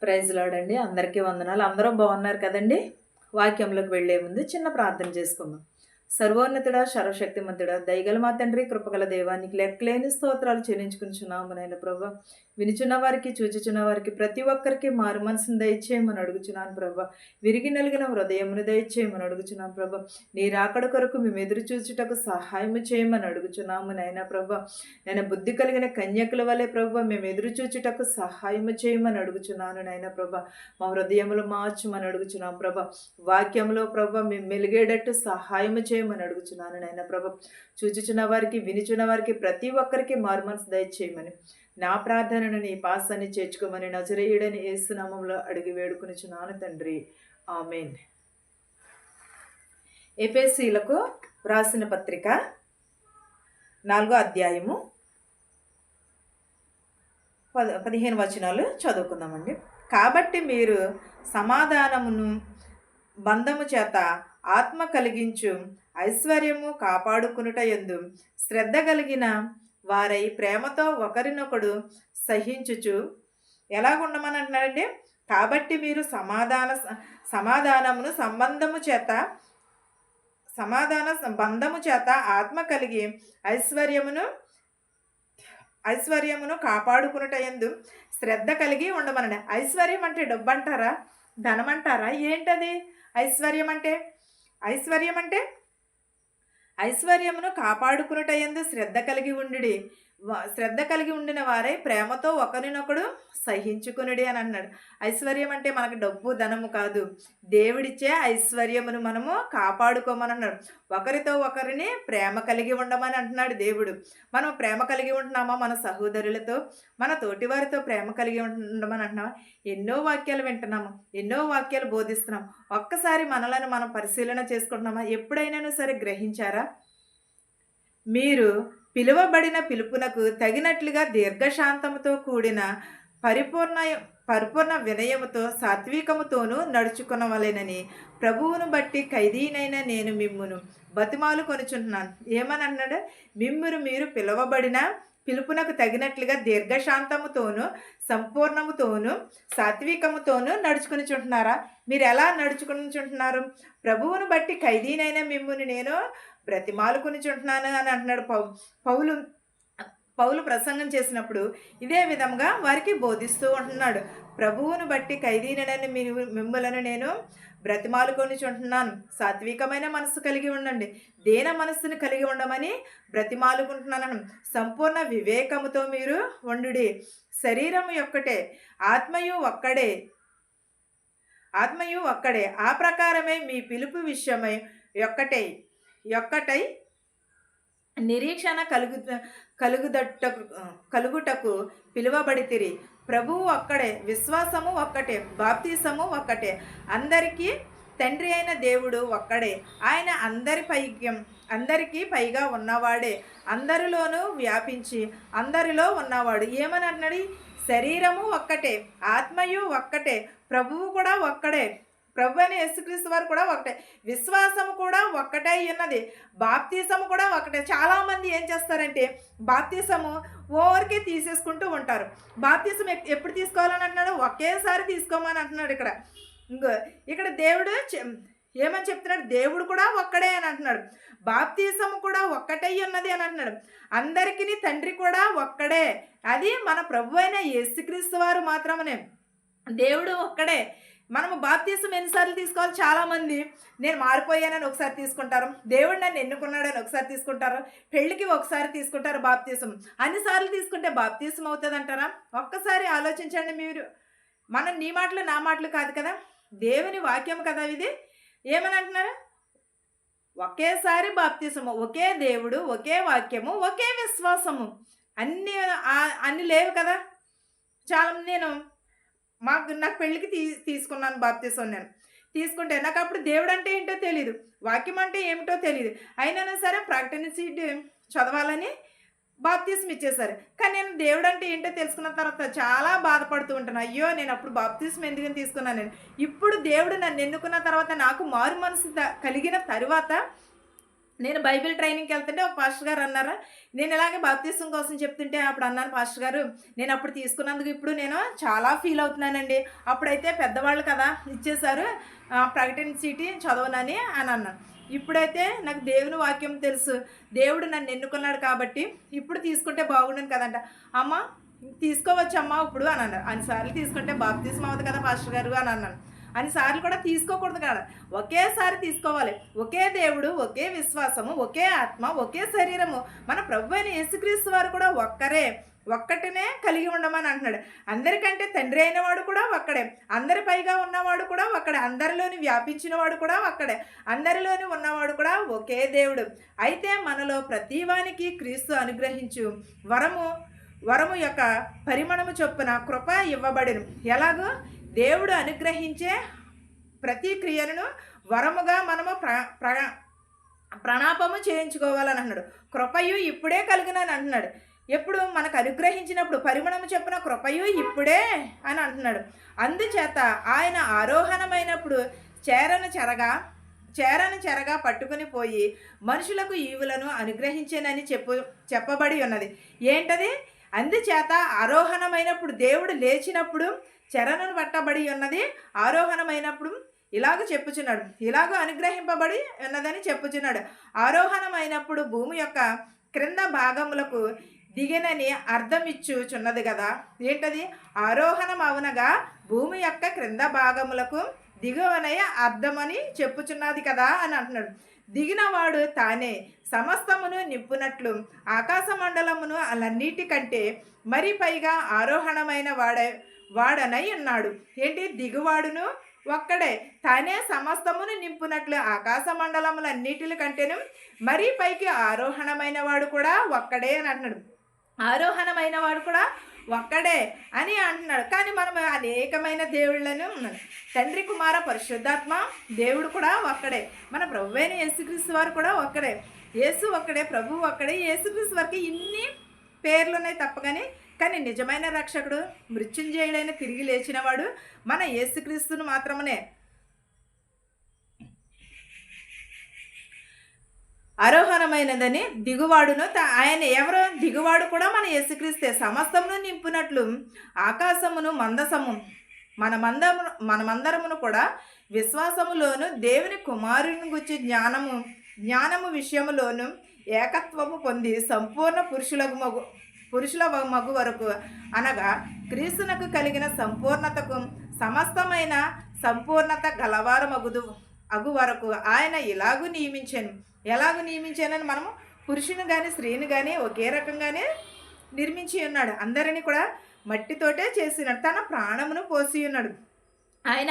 Praise lord అండి. అందరికీ వందనాలు. అందరూ బాగున్నారు కదండి. వాక్యంలోకి వెళ్లే ముందు చిన్న ప్రార్థన చేసుకుందాం. సర్వోన్నతుడా, సర్వశక్తిమంతుడా, దయగల మా తండ్రి, కృపగల దేవానికి లెక్కలేని స్తోత్రాలు చెల్లించుకుంటున్నాము నాయన ప్రభా. వినుచున్న వారికి, చూచుచున్న వారికి ప్రతి ఒక్కరికి మారు మనసును దయచేయమని అడుగుచున్నాను ప్రభా. విరిగి నలిగిన హృదయమును దయచేయమని అడుగుచున్నాను ప్రభా. నీ రాకడ కొరకు మేము ఎదురు చూచుటకు సహాయము చేయమని అడుగుచున్నాము నాయన ప్రభా. నేను బుద్ధి కలిగిన కన్యకుల వలె ప్రభా మేము ఎదురు చూచుటకు సహాయము చేయమని అడుగుచున్నాను నాయన ప్రభా. మా హృదయములు మార్చమని అడుగుచున్నాం ప్రభా. వాక్యంలో ప్రభా మేము మెలిగేటట్టు సహాయము చేయమని అడుగుచున్నాను నాయన ప్రభా. చూచుచున్న వారికి, వినుచున్న వారికి ప్రతి ఒక్కరికి మారు మనసు దయచేయమని, నా ప్రార్థనను నీ పాసాన్ని చేర్చుకోమని నజరేయుడని యేసు నామములో అడిగి వేడుకొనుచున్నాను తండ్రి, ఆమేన్. ఎఫెసీయులకు వ్రాసిన పత్రిక 4వ అధ్యాయము 15 వచనాలు చదువుకుందామండి. కాబట్టి మీరు సమాధానమును బంధము చేత ఆత్మ కలిగించు ఐశ్వర్యము కాపాడుకునుట యందు శ్రద్ధ కలిగిన వారై ప్రేమతో ఒకరినొకడు సహించుచు ఎలాగుండమని అంటున్నారంటే, కాబట్టి మీరు సమాధానమును బంధము చేత ఆత్మ కలిగి ఐశ్వర్యమును కాపాడుకునుట యందు శ్రద్ధ కలిగి ఉండమనండి. ఐశ్వర్యం అంటే డబ్బు అంటారా, ధనం అంటారా, ఏంటది ఐశ్వర్యం అంటే? ఐశ్వర్యమును కాపాడుకునుట యందు శ్రద్ధ కలిగి ఉండిన వారై ప్రేమతో ఒకరినొకడు సహించుకునుడి అని అన్నాడు. ఐశ్వర్యం అంటే మనకు డబ్బు ధనము కాదు, దేవుడిచ్చే ఐశ్వర్యమును మనము కాపాడుకోమని అన్నాడు. ఒకరితో ఒకరిని ప్రేమ కలిగి ఉండమని అంటున్నాడు దేవుడు. మనం ప్రేమ కలిగి ఉంటున్నామా? మన సహోదరులతో, మన తోటివారితో ప్రేమ కలిగి ఉండమని అంటున్నామా? ఎన్నో వాక్యాలు వింటున్నాము, ఎన్నో వాక్యాలు బోధిస్తున్నాం. ఒక్కసారి మనలను మనం పరిశీలన చేసుకుంటున్నామా? ఎప్పుడైనా సరే గ్రహించారా? మీరు పిలువబడిన పిలుపునకు తగినట్లుగా దీర్ఘశాంతముతో కూడిన పరిపూర్ణ వినయముతో సాత్వికముతోనూ నడుచుకునవలెనని ప్రభువును బట్టి ఖైదీనైన నేను మిమ్మును బతిమాలు కొనుచుంటున్నాను. ఏమని అన్నాడు? మీరు పిలువబడిన పిలుపునకు తగినట్లుగా దీర్ఘశాంతముతోనూ సంపూర్ణముతోనూ సాత్వికముతోనూ నడుచుకునిచుంటున్నారా? మీరు ఎలా నడుచుకునిచుంటున్నారు? ప్రభువును బట్టి ఖైదీనైన మిమ్మును నేను బ్రతిమాలుకొనిచుంటున్నాను అని అంటున్నాడు పౌలు ప్రసంగం చేసినప్పుడు ఇదే విధంగా వారికి బోధిస్తూ ఉంటున్నాడు. ప్రభువును బట్టి ఖైదీనైన మిమ్మలను నేను బ్రతిమాలుకొనిచుంటున్నాను. సాత్వికమైన మనస్సు కలిగి ఉండండి, దేన మనస్సును కలిగి ఉండమని బ్రతిమాలుకుంటున్నాను. సంపూర్ణ వివేకముతో మీరు ఉండుడి. శరీరము ఒక్కటే, ఆత్మయు ఒక్కడే. ఆ ప్రకారమే మీ పిలుపు విషయమై ఒక్కటై నిరీక్షణ కలుగుటకు పిలువబడితిరి. ప్రభువు ఒక్కడే, విశ్వాసము ఒక్కటే, బాప్తిసము ఒక్కటే, అందరికీ తండ్రి అయిన దేవుడు ఒక్కడే. ఆయన అందరికీ పైగా ఉన్నవాడే, అందరిలోనూ వ్యాపించి అందరిలో ఉన్నవాడు. ఏమని అన్నాడు? శరీరము ఒక్కటే, ఆత్మయు ఒక్కటే, ప్రభువు కూడా ఒక్కడే. ప్రభు అని యేసుక్రీస్తు వారు కూడా ఒకటే, విశ్వాసము కూడా ఒక్కటే ఉన్నది, బాప్తిసము కూడా ఒకటే. చాలామంది ఏం చేస్తారంటే బాప్తిసము ఓరికే తీసేసుకుంటూ ఉంటారు. బాప్తిసం ఎప్పుడు తీసుకోవాలని అంటున్నాడు? ఒకేసారి తీసుకోమని అంటున్నాడు. ఇక్కడ దేవుడు ఏమని చెప్తున్నాడు? దేవుడు కూడా ఒక్కడే అని అంటున్నాడు. బాప్తిసము కూడా ఒక్కటే ఉన్నది అని అంటున్నాడు. అందరికీ తండ్రి కూడా ఒక్కడే, అది మన ప్రభు అయిన యేసుక్రీస్తు వారు మాత్రమే. దేవుడు ఒక్కడే. మనము బాప్తిసం ఎన్నిసార్లు తీసుకోవాలి? చాలామంది నేను మారిపోయానని ఒకసారి తీసుకుంటారు, దేవుడు నన్ను ఎన్నుకున్నాడని ఒకసారి తీసుకుంటారు, పెళ్ళికి ఒకసారి తీసుకుంటారు బాప్తిసం. అన్నిసార్లు తీసుకుంటే బాప్తిసం అవుతుంది అంటారా? ఒక్కసారి ఆలోచించండి మీరు. మనం నీ మాటలు నా మాటలు కాదు కదా, దేవుని వాక్యం కదా ఇది. ఏమని అంటున్నారు? ఒకేసారి బాప్తిసము, ఒకే దేవుడు, ఒకే వాక్యము, ఒకే విశ్వాసము. అన్ని లేవు కదా. చాలా నాకు పెళ్ళికి తీసుకున్నాను బాప్తిసం. నేను తీసుకుంటే నాకు అప్పుడు దేవుడు అంటే ఏంటో తెలీదు, వాక్యం అంటే ఏమిటో తెలియదు. అయినా సరే ప్రకటన సీట్ చదవాలని బాప్తిసం ఇచ్చేశారు. కానీ నేను దేవుడు అంటే ఏంటో తెలుసుకున్న తర్వాత చాలా బాధపడుతూ ఉంటాను. అయ్యో, నేను అప్పుడు బాప్తిసం ఎందుకని తీసుకున్నాను. నేను ఇప్పుడు దేవుడు నన్ను ఎన్నుకున్న తర్వాత, నాకు మారు మనసు కలిగిన తరువాత నేను బైబిల్ ట్రైనింగ్‌కి వెళ్తుంటే ఒక పాస్టర్ గారు అన్నారు. నేను ఇలాగే బాప్తిసం కోసం చెప్తుంటే అప్పుడు అన్నాను, పాస్టర్ గారు నేను అప్పుడు తీసుకున్నందుకు ఇప్పుడు నేను చాలా ఫీల్ అవుతున్నానండి. అప్పుడైతే పెద్దవాళ్ళు కదా ఇచ్చేశారు ప్రకటన చీటీ చదవనని అని అన్నాను. ఇప్పుడైతే నాకు దేవుని వాక్యం తెలుసు. దేవుడు నన్ను ఎన్నుకున్నాడు కాబట్టి ఇప్పుడు తీసుకుంటే బాగుండును కదంట. అమ్మ తీసుకోవచ్చమ్మా ఇప్పుడు అని అన్నారు. అన్నిసార్లు తీసుకుంటే బాప్తిసం అవ్వదు కదా పాస్టర్ గారు అని అన్నాను. అన్నిసార్లు కూడా తీసుకోకూడదు కదా, ఒకేసారి తీసుకోవాలి. ఒకే దేవుడు, ఒకే విశ్వాసము, ఒకే ఆత్మ, ఒకే శరీరము. మన ప్రభు అయిన యేసుక్రీస్తు వారు కూడా ఒక్కరే, ఒక్కటినే కలిగి ఉండమని అంటున్నాడు. అందరికంటే తండ్రి అయిన వాడు కూడా ఒక్కడే, అందరి పైగా ఉన్నవాడు కూడా ఒక్కడే, అందరిలోని వ్యాపించిన వాడు కూడా ఒక్కడే, అందరిలోని ఉన్నవాడు కూడా ఒకే దేవుడు. అయితే మనలో ప్రతివానికి క్రీస్తు అనుగ్రహించు వరము యొక్క పరిమాణము చొప్పున కృప ఇవ్వబడిను. ఎలాగో దేవుడు అనుగ్రహించే ప్రతి క్రియలను వరముగా మనము ప్రణాపము చేయించుకోవాలని అంటున్నాడు. కృపయు ఇప్పుడే కలిగినని అంటున్నాడు. ఎప్పుడు మనకు అనుగ్రహించినప్పుడు పరిమాణము చొప్పున కృపయు ఇప్పుడే అని అంటున్నాడు. అందుచేత ఆయన ఆరోహణమైనప్పుడు చేరను చెరగా పట్టుకుని పోయి మనుషులకు ఈవులను అనుగ్రహించేనని చెప్పబడి ఉన్నది. ఏంటది? అందుచేత ఆరోహణమైనప్పుడు దేవుడు లేచినప్పుడు చెరను పట్టబడి ఉన్నది, ఆరోహణమైనప్పుడు ఇలాగ చెప్పుచున్నాడు, ఇలాగ అనుగ్రహింపబడి ఉన్నదని చెప్పుచున్నాడు. ఆరోహణమైనప్పుడు భూమి యొక్క క్రింద భాగములకు దిగినని అర్థమిచ్చుచున్నది కదా. ఏంటది? ఆరోహణం అవునగా భూమి యొక్క క్రింద భాగములకు దిగువనయ అర్థమని చెప్పుచున్నది కదా అని అంటున్నాడు. దిగినవాడు తానే సమస్తమును నింపునట్లు ఆకాశ మండలమును అలన్నిటికంటే మరి పైగా ఆరోహణమైన వాడనై ఉన్నాడు. ఏంటి? దిగువాడును ఒక్కడే, తానే సమస్తమును నింపునట్లు ఆకాశ మండలములన్నిటి కంటేను మరీ పైకి ఆరోహణమైన వాడు కూడా ఒక్కడే అని అంటున్నాడు. ఆరోహణమైన వాడు కూడా ఒక్కడే అని అంటున్నాడు. కానీ మనం అనేకమైన దేవుళ్ళను తండ్రి, కుమార, పరిశుద్ధాత్మ దేవుడు కూడా ఒక్కడే. మన ప్రభు అయిన యేసుక్రీస్తు వారు కూడా ఒక్కడే. యేసు ఒక్కడే, ప్రభు ఒక్కడే. యేసుక్రీస్తు వారికి ఇన్ని పేర్లు ఉన్నాయి తప్పగాని, కానీ నిజమైన రక్షకుడు, మృత్యుంజయుడైన తిరిగి లేచినవాడు మన యేసుక్రీస్తును మాత్రమే. ఆరోహణమైనదని దిగువాడును ఆయన ఎవరు? దిగువాడు కూడా మన యేసుక్రీస్తే. సమస్తమును నింపునట్లు ఆకాశమును మందసము మనమందరమును కూడా విశ్వాసములోను దేవుని కుమారుని గురించి జ్ఞానము విషయములోను ఏకత్వము పొంది సంపూర్ణ పురుషుల మగు వరకు, అనగా క్రీస్తునకు కలిగిన సంపూర్ణతకు సమస్తమైన సంపూర్ణత గలవారు అగు వరకు ఆయన ఎలాగూ నియమించానని మనము పురుషుని కానీ స్త్రీని కానీ ఒకే రకంగానే నిర్మించి ఉన్నాడు. అందరినీ కూడా మట్టితోటే చేసినాడు, తన ప్రాణమును పోసి ఉన్నాడు. ఆయన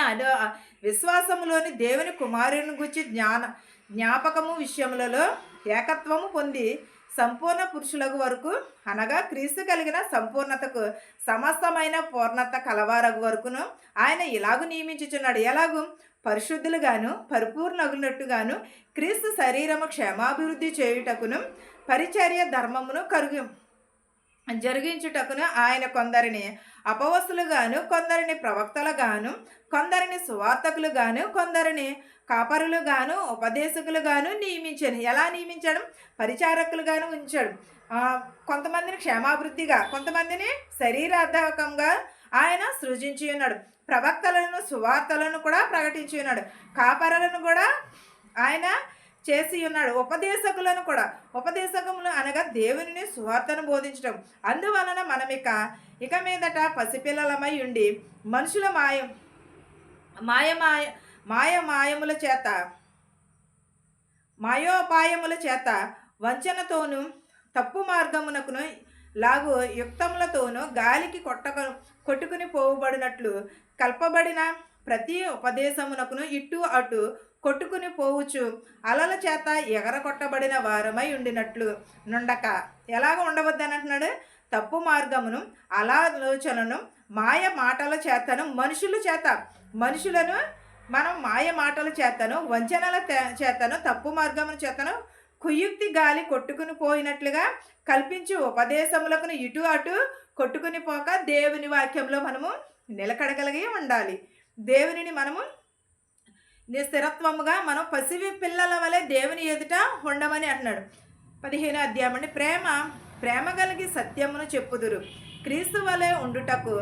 విశ్వాసములోని దేవుని కుమారుని గురించి జ్ఞాపకము విషయములలో ఏకత్వము పొంది సంపూర్ణ పురుషులకు వరకు, అనగా క్రీస్తు కలిగిన సంపూర్ణతకు సమస్తమైన పూర్ణత కలవారగు వరకును ఆయన ఇలాగూ నియమించుచున్నాడు. ఎలాగూ పరిశుద్ధులుగాను పరిపూర్ణగునట్టుగాను క్రీస్తు శరీరము క్షేమాభివృద్ధి చేయుటకును పరిచర్య ధర్మమును జరిగించుటకును ఆయన కొందరిని అపవస్తులుగాను, కొందరిని ప్రవక్తలుగాను, కొందరిని సువార్తకులుగాను, కొందరిని కాపరులుగాను, ఉపదేశకులుగాను నియమించాడు. ఎలా నియమించడం? పరిచారకులుగాను ఉంచాడు. కొంతమందిని క్షేమాభివృద్ధిగా, కొంతమందిని శరీరార్థకంగా ఆయన సృజించి ఉన్నాడు. ప్రవక్తలను, సువార్తలను కూడా ప్రకటించి ఉన్నాడు. కాపరులను కూడా ఆయన చేసి ఉన్నాడు. ఉపదేశకములు అనగా దేవుని సువార్తను బోధించడం. అందువలన మనం ఇక మీదట పసిపిల్లలమై ఉండి మనుషుల మాయోపాయముల చేత వంచనతోనూ తప్పు మార్గమునకును లాగు యుక్తములతోనూ గాలికి కొట్టుకుని పోవబడినట్లు కల్పబడిన ప్రతి ఉపదేశమునకును ఇటు అటు కొట్టుకుని పోవచ్చు అలల చేత ఎగరకొట్టబడిన వారమై ఉండినట్లు నుండక. ఎలాగ ఉండవద్దని అంటున్నాడు? తప్పు మార్గమును, ఆలోచనను, మాయ మాటల చేతను మనుషులను మనం మాయ మాటల చేతను, వంచనల చేతను, తప్పు మార్గముల చేతను కుయుక్తి గాలి కొట్టుకుని పోయినట్లుగా కల్పించి ఉపదేశములకు ఇటు అటు కొట్టుకుని పోక దేవుని వాక్యంలో మనము నిలకడగలిగి ఉండాలి. దేవునిని మనము నీ స్థిరత్వముగా మనం పసివి పిల్లల వలె దేవుని ఎదుట ఉండమని అంటున్నాడు. 15వ అధ్యాయం అండి. ప్రేమ కలిగి సత్యమును చెప్పుదురు. క్రీస్తు వలె ఉండుటకు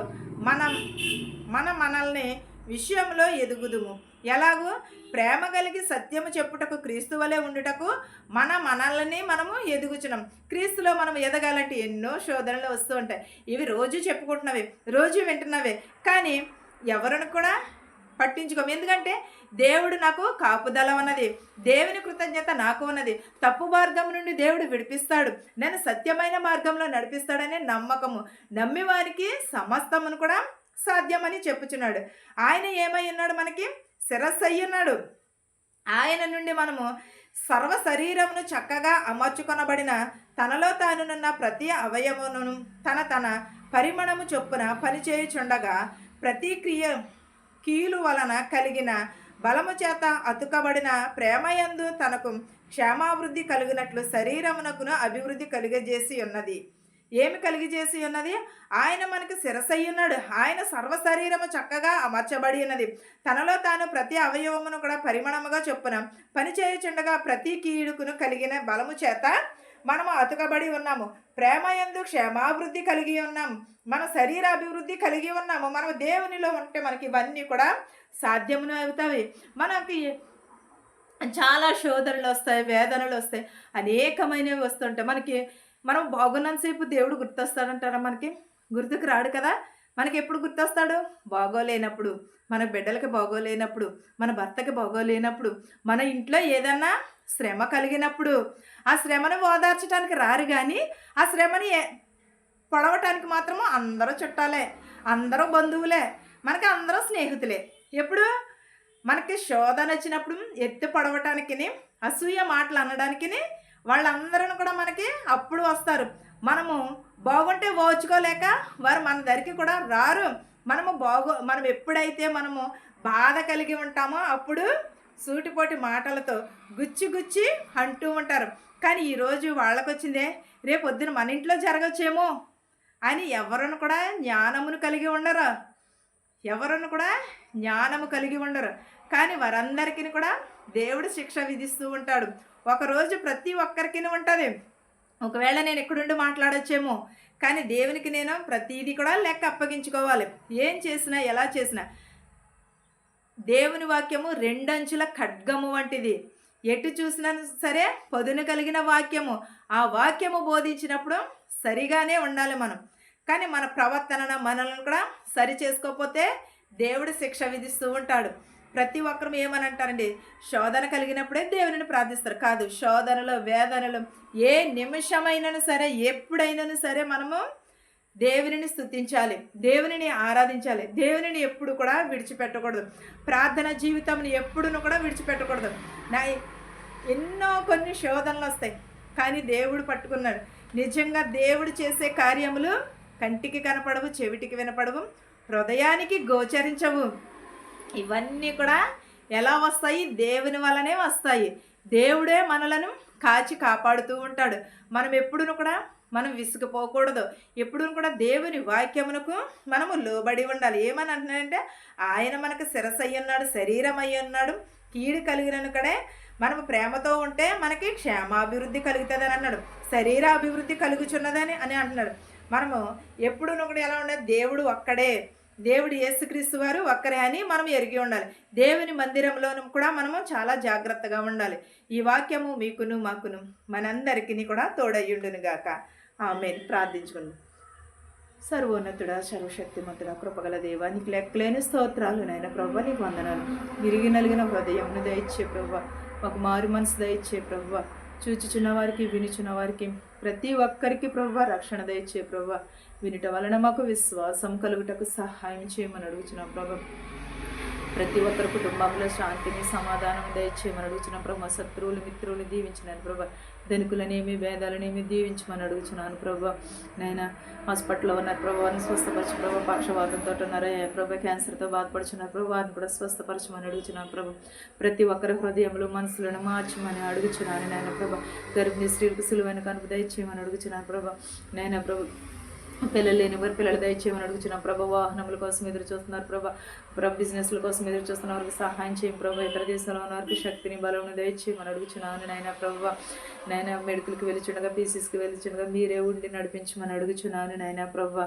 మనల్ని విషయంలో ఎదుగుదుము. ఎలాగూ? ప్రేమ కలిగి సత్యము చెప్పుటకు క్రీస్తు వలె ఉండుటకు మనల్ని మనము ఎదుగుచున్నాం. క్రీస్తులో మనం ఎదగాలంటే ఎన్నో శోధనలు వస్తూ ఉంటాయి. ఇవి రోజు చెప్పుకుంటున్నవి, రోజు వింటున్నవే, కానీ ఎవరిని కూడా పట్టించుకోము. ఎందుకంటే దేవుడు నాకు కాపుదల ఉన్నది, దేవుని కృతజ్ఞత నాకు ఉన్నది. తప్పు మార్గం నుండి దేవుడు విడిపిస్తాడు, నేను సత్యమైన మార్గంలో నడిపిస్తాడనే నమ్మకము, నమ్మి వారికి సమస్తమును కూడా సాధ్యమని చెప్పుచున్నాడు. ఆయన ఏమై ఉన్నాడు? మనకి శిరస్సు అయి ఉన్నాడు. ఆయన నుండి మనము సర్వ శరీరమును చక్కగా అమర్చుకొనబడిన తనలో తానున్న ప్రతి అవయవమును తన పరిమాణము చొప్పున పనిచేయుచుండగా ప్రతి కీలు వలన కలిగిన బలము చేత అతుకబడిన ప్రేమయందు తనకు క్షేమాభివృద్ధి కలిగినట్లు శరీరమునకును అభివృద్ధి కలిగజేసి ఉన్నది. ఏమి కలిగజేసి ఉన్నది? ఆయన మనకు శిరస్సై ఉన్నాడు. ఆయన సర్వ శరీరము చక్కగా అమర్చబడి ఉన్నది. తనలో తాను ప్రతి అవయవమును కూడా పరిమాణముగా చొప్పున పనిచేయుచుండగా ప్రతి కీడుకును కలిగిన బలము చేత మనము అతుకబడి ఉన్నాము. ప్రేమయందు క్షేమాభివృద్ధి కలిగి ఉన్నాము. మన శరీర అభివృద్ధి కలిగి ఉన్నాము. మనం దేవునిలో ఉంటే మనకి ఇవన్నీ కూడా సాధ్యమును అవుతాయి. మనకి చాలా శోధనలు వస్తాయి, వేదనలు వస్తాయి, అనేకమైనవి వస్తుంటాయి. మనం బాగున్నంతసేపు దేవుడు గుర్తొస్తాడంటారా? మనకి గుర్తుకు రాడు కదా. మనకి ఎప్పుడు గుర్తొస్తాడు? బాగోలేనప్పుడు, మన బిడ్డలకి బాగోలేనప్పుడు, మన భర్తకి బాగోలేనప్పుడు, మన ఇంట్లో ఏదన్నా శ్రమ కలిగినప్పుడు. ఆ శ్రమను ఓదార్చడానికి రారు, కానీ ఆ శ్రమని పొడవటానికి మాత్రము అందరూ చుట్టాలే, అందరూ బంధువులే, మనకి అందరూ స్నేహితులే. ఎప్పుడు మనకి శోధన వచ్చినప్పుడు ఎత్తి పొడవటానికి, అసూయ మాటలు అనడానికి వాళ్ళందరూ కూడా మనకి అప్పుడు వస్తారు. మనము బాగుంటే ఓచుకోలేక వారు మన దగ్గరికి కూడా రారు. మనం ఎప్పుడైతే మనము బాధ కలిగి ఉంటామో అప్పుడు సూటిపోటి మాటలతో గుచ్చి అంటూ ఉంటారు. కానీ ఈరోజు వాళ్ళకు వచ్చిందే రేపు పొద్దున మన ఇంట్లో జరగచ్చేమో అని ఎవరును కూడా జ్ఞానమును కలిగి ఉండరు. కానీ వారందరికీ కూడా దేవుడు శిక్ష విధిస్తూ ఉంటాడు. ఒకరోజు ప్రతి ఒక్కరికి ఉంటుంది. ఒకవేళ నేను ఎక్కడుండి మాట్లాడొచ్చేమో, కానీ దేవునికి నేను ప్రతిదీ కూడా లెక్క అప్పగించుకోవాలి. ఏం చేసినా, ఎలా చేసినా. దేవుని వాక్యము రెండంచుల ఖడ్గము వంటిది. ఎటు చూసినా సరే పదును కలిగిన వాక్యము. ఆ వాక్యము బోధించినప్పుడు సరిగానే ఉండాలి మనం. కానీ మన ప్రవర్తన మనల్ని కూడా సరి చేసుకోకపోతే దేవుడు శిక్ష విధిస్తూ ఉంటాడు. ప్రతి ఒక్కరు ఏమని అంటారండి? శోధన కలిగినప్పుడే దేవుని ప్రార్థిస్తారు. కాదు, శోధనలో, వేదనలు ఏ నిమిషమైనా సరే, ఎప్పుడైనా సరే మనము దేవునిని స్తుతించాలి, దేవునిని ఆరాధించాలి. దేవునిని ఎప్పుడు కూడా విడిచిపెట్టకూడదు. ప్రార్థన జీవితంని ఎప్పుడును కూడా విడిచిపెట్టకూడదు. కొన్ని శోధనలు వస్తాయి, కానీ దేవుడు పట్టుకున్నాడు. నిజంగా దేవుడు చేసే కార్యములు కంటికి కనపడవు, చెవిటికి వినపడవు, హృదయానికి గోచరించవు. ఇవన్నీ కూడా ఎలా వస్తాయి? దేవుని వల్లనే వస్తాయి. దేవుడే మనలను కాచి కాపాడుతూ ఉంటాడు. మనం ఎప్పుడును కూడా విసుగుపోకూడదు. ఎప్పుడూ కూడా దేవుని వాక్యమునకు మనము లోబడి ఉండాలి. ఏమని అంటున్నాడంటే, ఆయన మనకు శిరస్సు అయి ఉన్నాడు, శరీరం అయి ఉన్నాడు. కీడు కలిగిన కడే మనము ప్రేమతో ఉంటే మనకి క్షేమాభివృద్ధి కలుగుతుందని అన్నాడు. శరీర అభివృద్ధి కలుగుచున్నదని అంటున్నాడు. మనము ఎప్పుడూ కూడా ఎలా ఉండాలి? దేవుడు ఒక్కడే, దేవుడు యేసుక్రీస్తు వారు ఒక్కరే అని మనం ఎరిగి ఉండాలి. దేవుని మందిరంలోనూ కూడా మనము చాలా జాగ్రత్తగా ఉండాలి. ఈ వాక్యము మీకును మాకును మనందరికీ కూడా తోడయ్యుండును గాక. ఆమేన్. ప్రార్థించుకుందాం. సర్వోన్నతుడా, సర్వశక్తిమంతుడా, కృపగల దేవా, నీకు లెక్కలేని స్తోత్రాలు నాయన ప్రభువా, నీకు వందనాలు. విరిగి నలిగిన హృదయంను దయచే ప్రభువా, మాకు మారు మనసు దయచే ప్రభువా, చూచుచున్న వారికి, వినుచున్న వారికి, ప్రతి ఒక్కరికి ప్రభువా రక్షణ దయచే ప్రభువా, వినుట వలన మాకు విశ్వాసం కలుగుటకు సహాయం చేయమని అడుగుచున్నాం ప్రభు. ప్రతి ఒక్కరి కుటుంబంలో శాంతిని, సమాధానం దయచేయమని అడుగుచున్నాం ప్రభు. శత్రువులు, మిత్రులు దీవించినాను ప్రభు. ధనికులనేమి, భేదాలనేమి దీవించమని అడుగుచున్నాను ప్రభు. నైనా హాస్పిటల్లో ఉన్నారు ప్రభు, వారిని స్వస్థపరచు ప్రభు. పక్షవాతంతో ఉన్నారు ప్రభు, క్యాన్సర్తో బాధపడుచున్నారు ప్రభు, వారిని కూడా స్వస్థపరచమని అడుగుచున్నాను ప్రభు. ప్రతి ఒక్కరి హృదయంలో మనసులను మార్చమని అడుగుచున్నాను నాయన ప్రభు. గర్భిణీ స్త్రీలకు సులువైన కనుక దయచేయమని అడుగుచున్నాను ప్రభు. నాయన ప్రభు, పిల్లలు లేని వారు పిల్లలు దయచేయమని అడుగుతున్నాం ప్రభా. వాహనముల కోసం ఎదురు చూస్తున్నారు బిజినెస్ల కోసం ఎదురు చూస్తున్న వారికి సహాయం చేయం ప్రభా. ఇతర దేశంలో ఉన్న వారికి శక్తిని బలమును దయచేయమని అడుగుతున్నాను నాయన ప్రభా. నాయన మెడికల్కి వెళ్ళిచుండగా పీసీస్కి వెళ్ళిచుండగా మీరే ఉండి నడిపించమని అడుగుచున్నాను నాయన ప్రభా.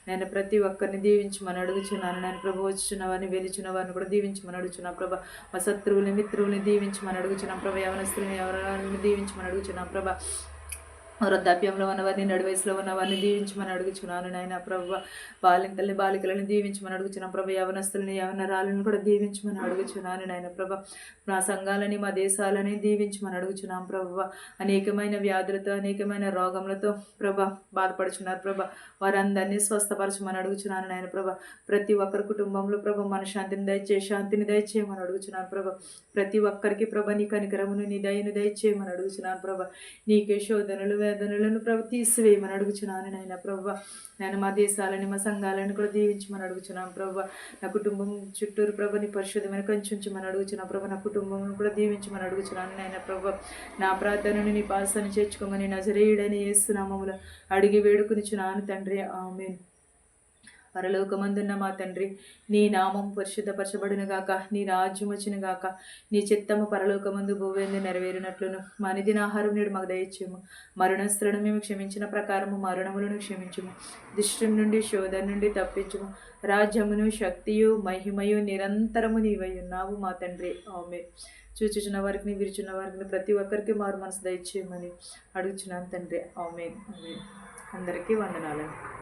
నేను ప్రతి ఒక్కరిని దీవించమని అడుగుచున్నాను నాయన ప్రభు. వచ్చున్న వారిని వెలుచున్న వారిని కూడా దీవించమని అడుగుచున్నాం ప్రభా. మా శత్రువుని మిత్రువుని దీవించమని అడుగుచున్నాం ప్రభా. యవనస్తులని ఎవరిని దీవించమని అడుగుచున్నాం ప్రభా. వృద్ధాప్యంలో ఉన్నవారిని, నడివయసులో ఉన్నవారిని దీవించమని అడుగుచున్నాను నాయన ప్రభు. బాలికలను దీవించమని అడుగుచున్నాను ప్రభు. యవనస్తులని యవనరాలను కూడా దీవించమని అడుగుచున్నాను నాయన ప్రభు. మా సంఘాలని మా దేశాలని దీవించమని అడుగుచున్నాం ప్రభు. అనేకమైన వ్యాధులతో అనేకమైన రోగములతో ప్రభ బాధపడుచున్నారు ప్రభ. వారందరినీ స్వస్థపరచమని అడుగుచున్నాను నాయన ప్రభ. ప్రతి ఒక్కరి కుటుంబంలో ప్రభ మన శాంతిని దయచేయమని అడుగుచున్నాను ప్రభ. ప్రతి ఒక్కరికి ప్రభ నీ కనికరమును నీ దయను దయచేయమని అడుగుచున్నాను ప్రభ. నీకే శోధనలు వేదనలను ప్రభు తీసివేయమని అడుగుచున్నాను నాయన ప్రభు. నేను మా దేశాలని మా సంఘాలను కూడా దీవించమని అడుగుచున్నాను ప్రభు. నా కుటుంబం చుట్టూరు ప్రభు నీ పరిశుద్ధమైన కంచుంచమని అడుగుచున్నాను ప్రభు. నా కుటుంబం కూడా దీవించమని అడుగుచున్నాను నాయన ప్రభు. నా ప్రార్థనను నీ పాసాన్ని చేర్చుకోమని నజరేయుడని యేసు నామములో అడిగి వేడుకునిచున్నాను తండ్రి. ఆమేన్. పరలోకమందున్న మా తండ్రి, నీ నామం పరిశుద్ధపరచబడును గాక, నీ రాజ్యం వచ్చును గాక, నీ చిత్తము పరలోకమందు భూవేందు నెరవేరినట్లును మా అనుదిన ఆహారం నేడు మాకు దయచేయము. మరణస్థులను మేము క్షమించిన ప్రకారము మరణములను క్షమించుము. దుష్టుని నుండి శోధన నుండి తప్పించుము. రాజ్యమును శక్తియు మహిమయు నిరంతరము నీవై ఉన్నావు మా తండ్రి. ఆమేన్. చూచుచున్న వారికి విరుచున్న వారికి ప్రతి ఒక్కరికి మారు మనసు దయచేయమని అడుగుచున్నాను తండ్రి. ఆమేన్. ఆమేన్. అందరికీ వందనాలండి.